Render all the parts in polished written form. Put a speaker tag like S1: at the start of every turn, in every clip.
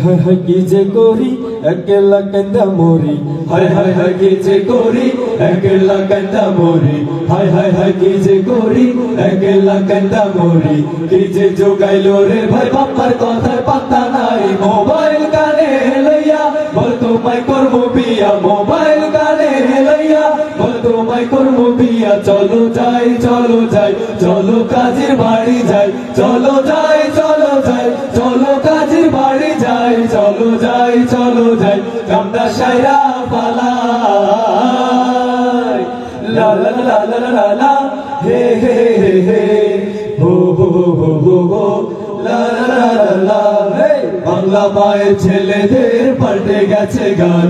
S1: হায় হায় কি যে করি একলা কান্দা মরি হায় হায় হায় কি যে করি একলা কান্দা মরি হায় হায় হায় কি যে করি একলা কান্দা মরি কি যে জোগাইলো রে ভাই বাবার কথার পাতা নাই মোবাইল কানে লইয়া বল তোমায় করবো বিয়া মোবাইল কানে লইয়া বল তোমায় করবো বিয়া চলো যাই চলো যাই চলো কাজের বাড়ি যাই চলো যাই চলো যাই চলো কাজের বাড়ি যাই চলো যাই চলো যাই কামনা সাইরা পালাই লা লা লা লা লা লা হে হে হে হে হো হো হো হো হো লা লা লা লা হে বাংলা মায়ের ছেলেদের পাল্টে গেছে গান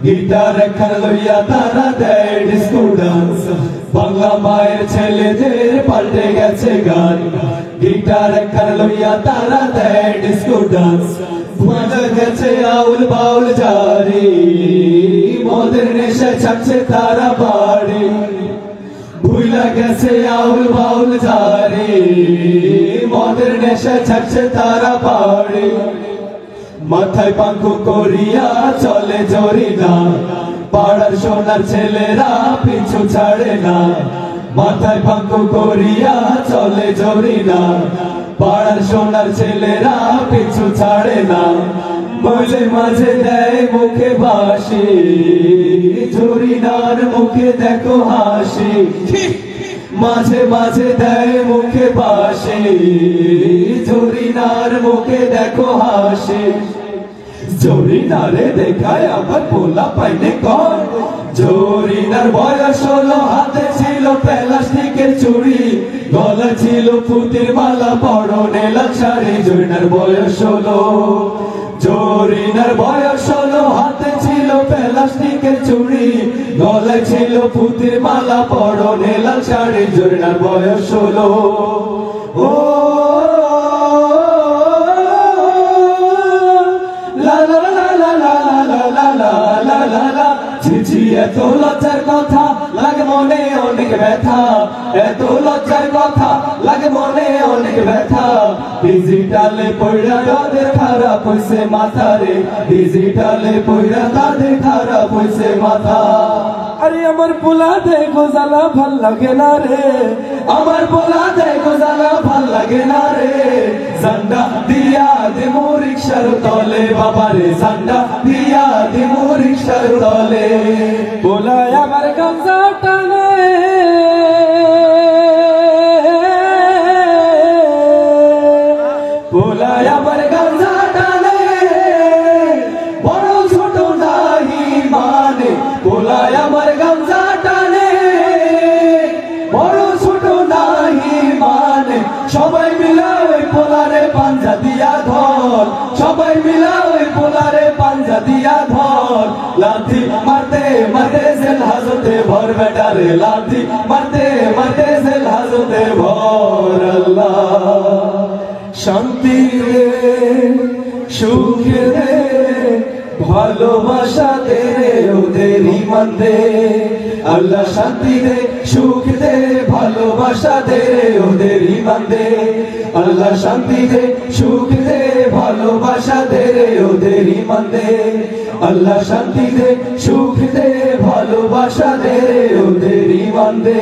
S1: গিটার এখন লইয়া তারা দেয় ডিস্কো ডান্স বাংলা মায়ের ছেলেদের পাল্টে গেছে গান গিটার এখন লইয়া তারা দেয় ডিস্কো ডান্স ভুলে গেছে আউল বাউল জারি মদের নেশা ছাড়ছে তারা বাড়ি ভুলে গেছে আউল বাউল জারি মদের নেশা ছাড়ছে তারা বাড়ি মাথায় পাঙ্কু করিয়া চলে জরি না পাড়ার সোনার ছেলেরা পিছু ছাড়ে না মাথায় পাঙ্কু করিয়া চলে জরি না পাড়ার সোনার ছেলেরা পিছু ছাড়ে না মাঝে মাঝে দেয় মুখে বাসি জরিনার মুখে দেখো হাসি মাঝে মাঝে দেয় মুখে বাসি জরিনার মুখে দেখো হাসি জরিনারে দেখায় আবার পোলা পাইনে কর জরিনার বয়স হলো হাতে ছিল প্লাস্টিকের চুড়ি গলা ছিল পুতির মালা পরনে লাক্সারি জরিনার বয়স হলো জরিনার বয়স হলো হাতে ছিল প্লাস্টিকের চুড়ি গলায় ছিল পুতির মালা পরনে লাল শাড়ি জরিনার বয়স হলো ও লা লা লা লা লা লা লা লা লা লা লা ঝিঝি এত লজ্জার কথা লাগে মনে অনেক ব্যথা এত লজ্জার কথা লাগে মনে অনেক ব্যথা ডিজিটালে পয়রা তাদের খারাপ হইছে মাথা রে ডিজিটালে পয়রা তাদের খারাপ হইছে মাথা আরে আমার পোলা দেখো জ্বালা ভাল লাগে না রে আমার পোলা দেখো জ্বালা ভাল লাগে না রে জান্ডা দিয়া দে মোর রিকশার তলে বাবা রে জান্ডা দিয়া দে মোর রিকশার তলে পোলা আমার গামছা টানে পোলা আমার গামছা টানে বড় ছোট নাহি মানে পোলা আমার গামছা টানে বড় ছোট নাহি মানে সবাই মিলা ওই পোলারে পাঞ্জা দিয়া ধর সবাই মিলা ওই পোলারে পাঞ্জা দিয়া ধর লাথি মারতে মারতে জেল হাজতে ভর বেটারে লাথি মারতে মারতে জেল হাজতে ভর আল্লাহ শান্তি রে সুখ রে ভালোবাসা দে ওদের ইমান দে আল্লাহ শান্তি দে সুখ দে ভালোবাসা দে ওদের ইমান দে আল্লাহ শান্তি দে সুখ দে ভালোবাসা দে ওদের ইমান দে আল্লাহ শান্তি দে সুখ দে ভালোবাসা দে ওদের ইমান দে